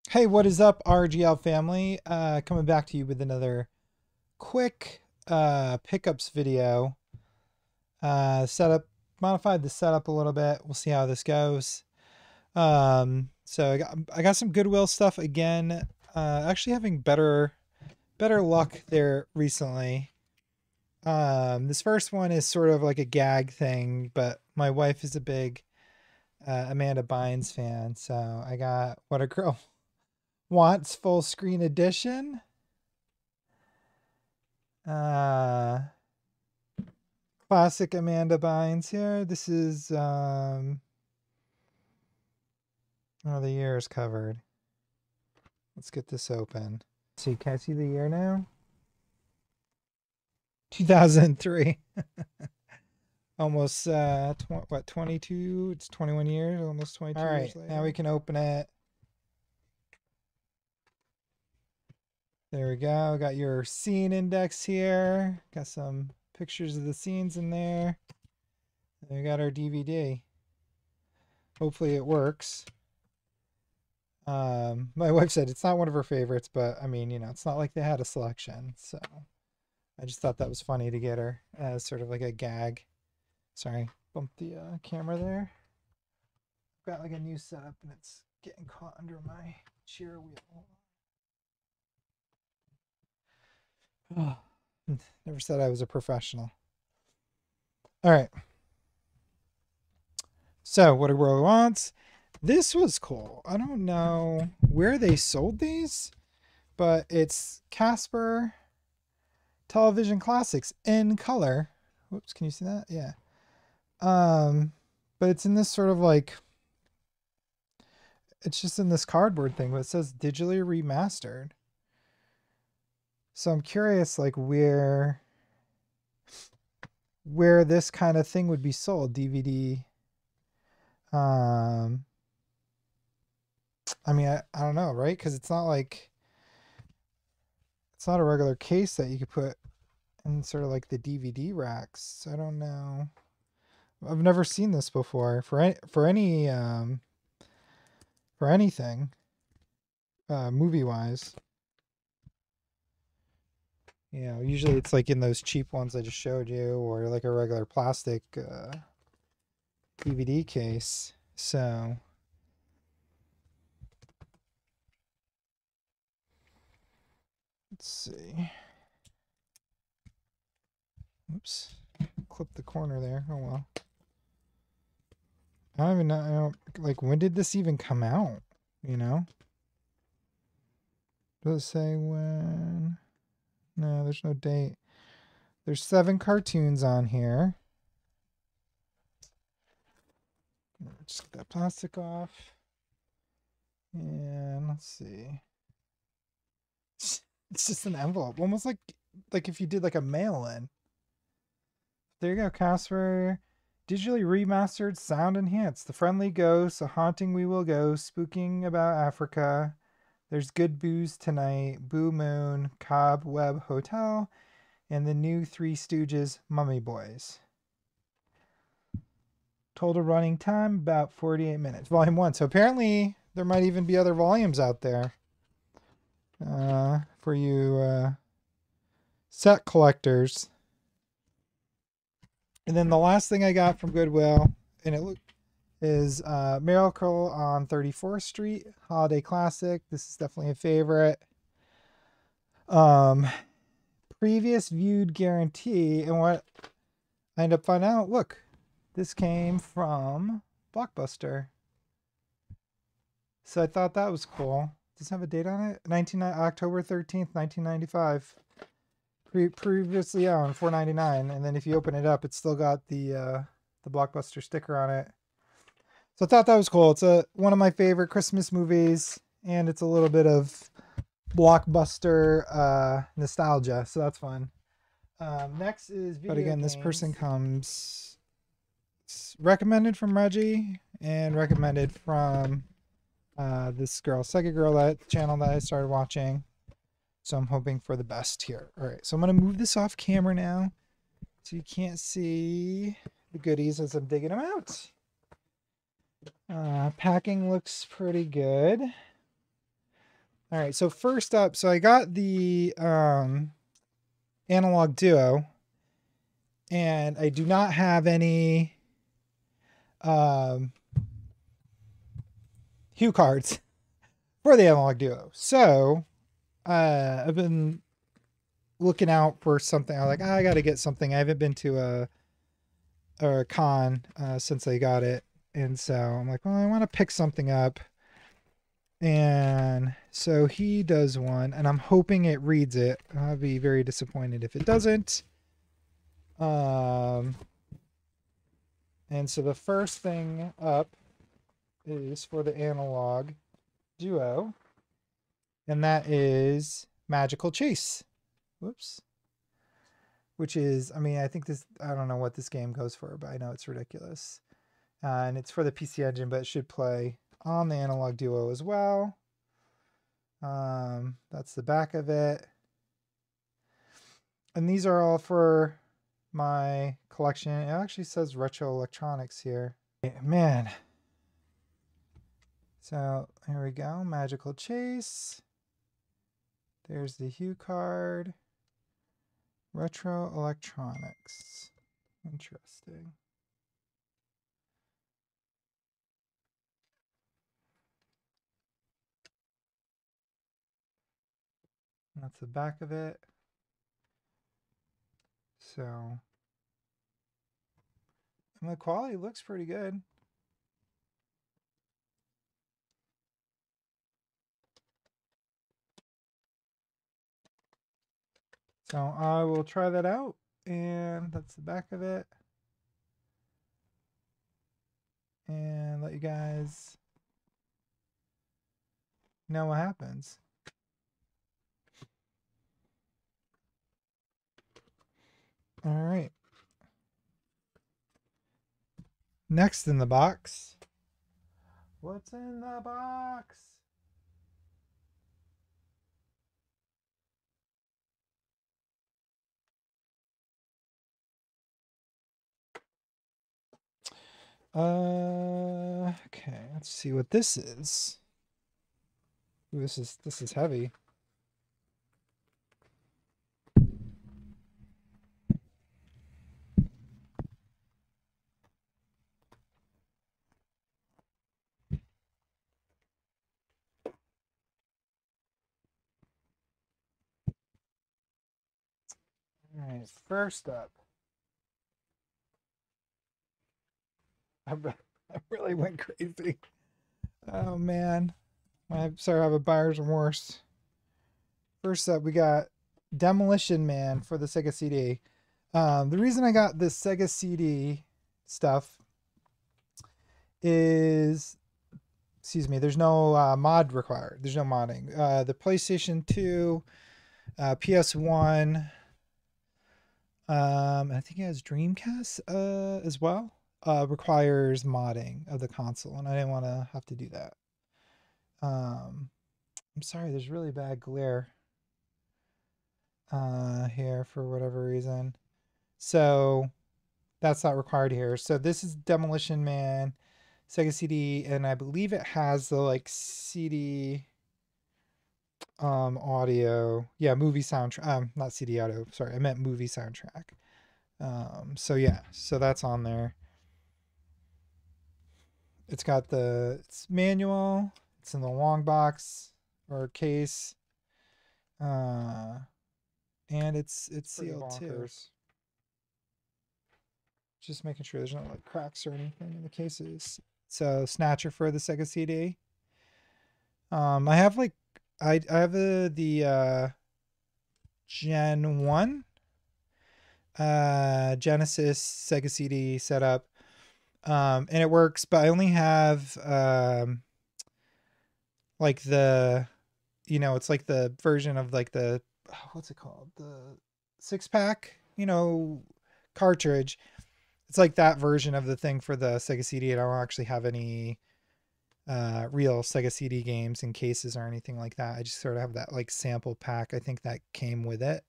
Hey, what is up, RGL family? Coming back to you with another quick pickups video. Setup, modified the setup a little bit. We'll see how this goes. So I got some Goodwill stuff again. Actually having better luck there recently. This first one is sort of like a gag thing, but my wife is a big Amanda Bynes fan, so I got What a Girl Wants full screen edition. Uh, Classic Amanda Bynes here. This is oh, the year is covered. Let's get this open. Let's see, can I see the year now? 2003. Almost what, 22? It's 21 years, almost 22 years later. Now we can open it. There we go. Got your scene index here. Got some pictures of the scenes in there. And we got our DVD. Hopefully it works. My wife said it's not one of her favorites, but I mean, it's not like they had a selection. So I just thought that was funny to get her as sort of like a gag. Sorry, bumped the camera there. I've got like a new setup and it's getting caught under my chair wheel. Oh, never said I was a professional. All right. So what a girl wants. This was cool. I don't know where they sold these, but it's Casper Television Classics in color. Whoops, can you see that? Yeah. But it's in this sort of like, it's just in this cardboard thing, but it says digitally remastered. So I'm curious like where this kind of thing would be sold, DVD. I mean, I don't know, right? Because it's not like, it's not a regular case that you could put in sort of like the DVD racks. I don't know. I've never seen this before for anything, movie wise. Usually it's like in those cheap ones I just showed you, or like a regular plastic DVD case. So let's see. Oops, clip the corner there. Oh well. I don't even know. I don't, like, when did this even come out? Does it say when? No, there's no date. There's 7 cartoons on here. Just get that plastic off. And let's see. It's just an envelope, almost like if you did like a mail-in. There you go, Casper. Digitally remastered, sound enhanced. The friendly ghost, a haunting we will go, spooking about Africa. There's good booze tonight, Boo Moon, Cobweb Hotel, and the new Three Stooges Mummy Boys. Total running time about 48 minutes. Volume 1. So apparently there might even be other volumes out there for you set collectors. And then the last thing I got from Goodwill, and it is Miracle on 34th Street Holiday Classic. This is definitely a favorite. Previous viewed guarantee, and what I end up finding out, look, this came from Blockbuster. So I thought that was cool. Does it have a date on it? October 13th, 1995. Previously on $4.99, and then if you open it up, it's still got the Blockbuster sticker on it. So I thought that was cool. It's one of my favorite Christmas movies, and it's a little bit of Blockbuster nostalgia, so that's fun. Next is video But again, games. This person comes recommended from Reggie and recommended from this girl, Sega Girl, that channel that I started watching. So I'm hoping for the best here. All right, so I'm going to move this off camera now so you can't see the goodies as I'm digging them out. Packing looks pretty good. All right, so first up, so I got the Analog Duo, and I do not have any hue cards for the Analog Duo. So I've been looking out for something. I'm like, I got to get something. I haven't been to a con since I got it, and so I'm like, well, I want to pick something up. And so he does one, and I'm hoping it reads it. I'll be very disappointed if it doesn't. And so the first thing up is for the Analog Duo, and that is Magical Chase. Whoops. Which is, I mean, I think this, I don't know what this game goes for, but I know it's ridiculous. And it's for the PC Engine, but it should play on the Analog Duo as well. That's the back of it. And these are all for my collection. It actually says retro electronics here. Man. So here we go. Magical Chase. There's the hue card. Retro electronics. Interesting. That's the back of it. So, and the quality looks pretty good. So I will try that out, and that's the back of it. And let you guys know what happens. All right. Next in the box. What's in the box? Okay, let's see what this is. Ooh, this is heavy. All right, first up. I really went crazy. Oh man. I'm sorry, I have a buyer's remorse. First up, we got Demolition Man for the Sega CD. The reason I got this Sega CD stuff is, excuse me, there's no mod required. There's no modding. The PlayStation 2, PS1, I think it has Dreamcast as well, requires modding of the console, and I didn't want to have to do that. I'm sorry, there's really bad glare here for whatever reason. So that's not required here. So this is Demolition Man, Sega CD, and I believe it has the like CD audio. Yeah, movie soundtrack. Not CD audio, sorry, I meant movie soundtrack. So yeah, so that's on there. It's got it's manual, it's in the long box or case. And it's sealed too. Just making sure there's no like cracks or anything in the cases. So Snatcher for the Sega CD. I have like I have the Gen 1 Genesis Sega CD set up. And it works, but I only have like the, you know, it's like the version of like the, what's it called? The 6-pack, you know, cartridge. It's like that version of the thing for the Sega CD. I don't actually have any real Sega CD games in cases or anything like that. I just sort of have that like sample pack. I think that came with it.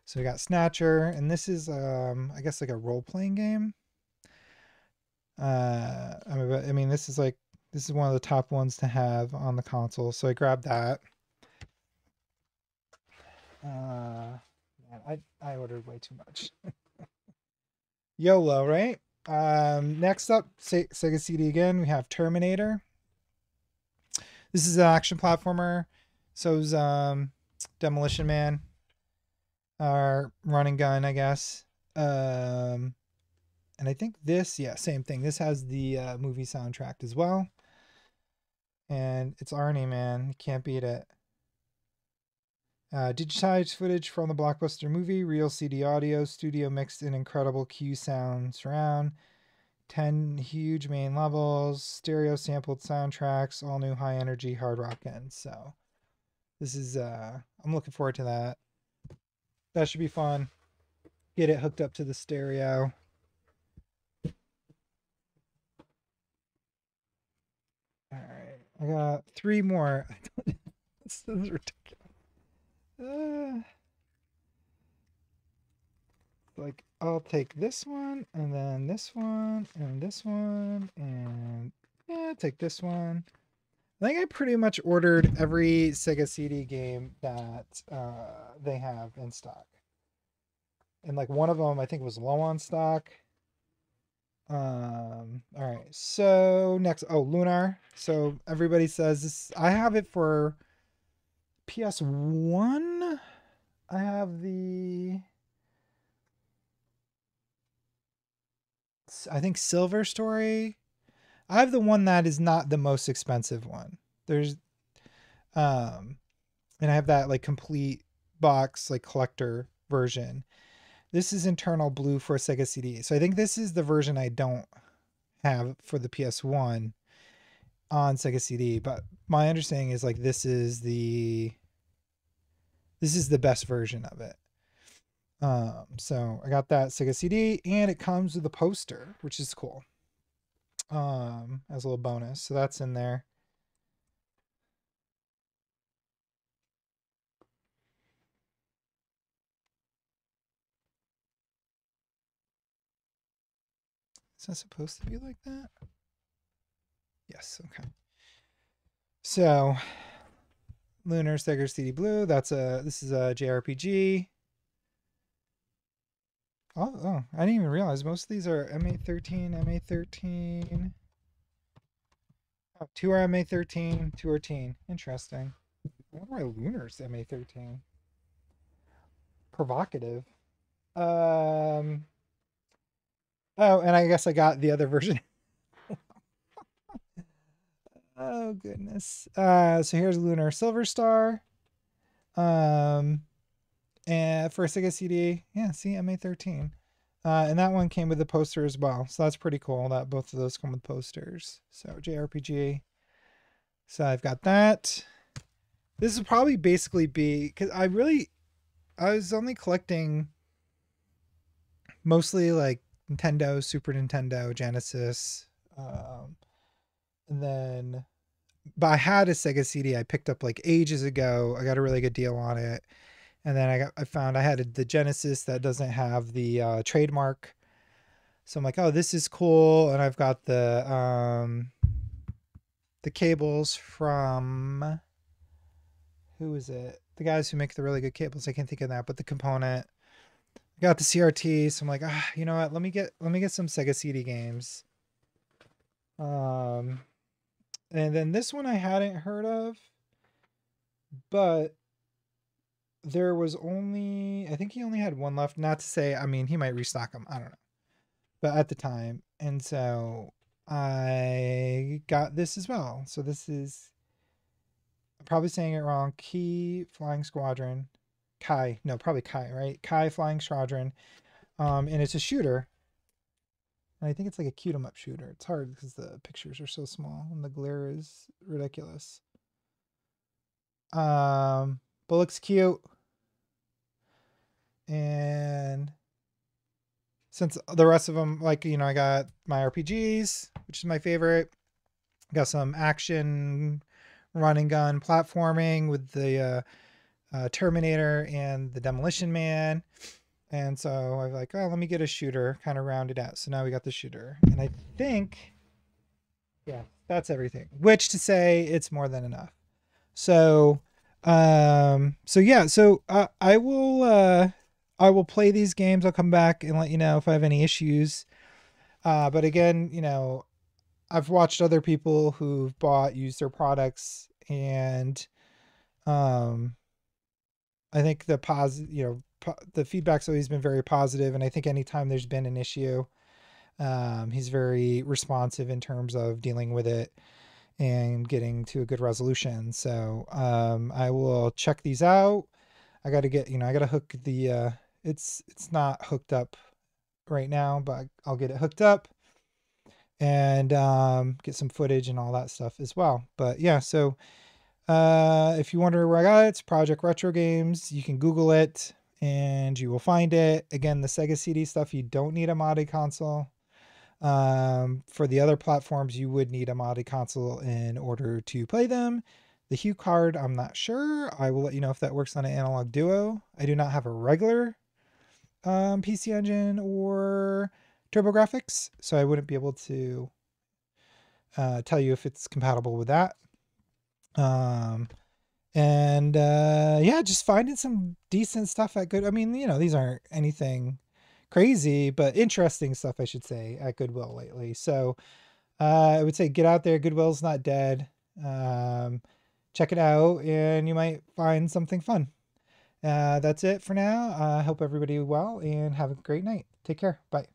So we got Snatcher, and this is I guess like a role-playing game. I mean, this is one of the top ones to have on the console, so I grabbed that. Man, I ordered way too much. YOLO, right? Next up, Sega CD again. We have Terminator. This is an action platformer. So is Demolition Man, or Run and Gun, I guess. And I think this, yeah, same thing. This has the movie soundtrack as well. And it's Arnie, man. You can't beat it. Digitized footage from the blockbuster movie, real CD audio, studio mixed in incredible Q sound surround, 10 huge main levels, stereo sampled soundtracks, all new high energy hard rock ends. So this is, I'm looking forward to that. That should be fun. Get it hooked up to the stereo. All right, I got 3 more. This is ridiculous. Like, I'll take this one, and then this one, and this one, and yeah, take this one. I think I pretty much ordered every Sega CD game that they have in stock. And like one of them, I think was low on stock. All right. So next, oh, Lunar. So everybody says this. I have it for PS1. I have I think Silver Story. I have the one that is not the most expensive one. There's, and I have that like complete box, like collector version. This is internal blue for Sega CD. So I think this is the version I don't have for the PS1 on Sega CD. But my understanding is like this is the best version of it. So I got that Sega CD, and it comes with a poster, which is cool. As a little bonus. So that's in there. Is that supposed to be like that? Yes, okay. So Lunar Sega CD Blue, this is a JRPG. Oh, I didn't even realize most of these are MA13, MA13. Oh, 2 are MA13, 2 are teen. Interesting. I wonder why Lunar's MA13. Provocative. Um. Oh, and I guess I got the other version. Oh goodness. So here's Lunar Silver Star. And for a Sega CD, yeah, see MA13. And that one came with a poster as well. So that's pretty cool that both of those come with posters. So JRPG. So I've got that. This will probably basically be, because I was only collecting mostly like Nintendo, Super Nintendo, Genesis. And then, but I had a Sega CD I picked up like ages ago. I got a really good deal on it. And then I found I had the Genesis that doesn't have the trademark. So I'm like, oh, this is cool. And I've got the cables from, who is it? The guys who make the really good cables. I can't think of that, but the component. I got the CRT. So I'm like, you know what? Let me get some Sega CD games. And then this one I hadn't heard of, but there was only, I think he only had one left. Not to say, I mean, he might restock them. I don't know. But at the time. And so I got this as well. So this is, I'm probably saying it wrong. Key Flying Squadron. Kai. No, probably Kai, right? Kai Flying Squadron. And it's a shooter. And I think it's like a cute 'em up shooter. It's hard because the pictures are so small and the glare is ridiculous. But looks cute. And since the rest of them, like, you know, I got my RPGs, which is my favorite. Got some action, run and gun platforming with the Terminator and the Demolition Man. And so I was like, oh, let me get a shooter, kind of round it out. So now we got the shooter. And I think, yeah, that's everything. Which to say, it's more than enough. So So yeah, so I will play these games. I'll come back and let you know if I have any issues. But again, I've watched other people who've used their products, and um, I think the feedback's always been very positive, and I think anytime there's been an issue, he's very responsive in terms of dealing with it and getting to a good resolution. So I will check these out. I got to I got to hook it's not hooked up right now, but I'll get it hooked up and get some footage and all that stuff as well. But yeah, so if you wonder where I got it, it's Project Retro Games. You can Google it and you will find it. Again, the Sega CD stuff, you don't need a modded console. For the other platforms, you would need a modded console in order to play them. The Hue card, I'm not sure. I will let you know if that works on an Analog Duo. I do not have a regular PC Engine or TurboGrafx, so I wouldn't be able to tell you if it's compatible with that. Um, and yeah, just finding some decent stuff at good. I mean, these aren't anything crazy, but interesting stuff, I should say, at Goodwill lately. So I would say get out there. Goodwill's not dead. Check it out, and you might find something fun. That's it for now. I hope everybody well and have a great night. Take care. Bye.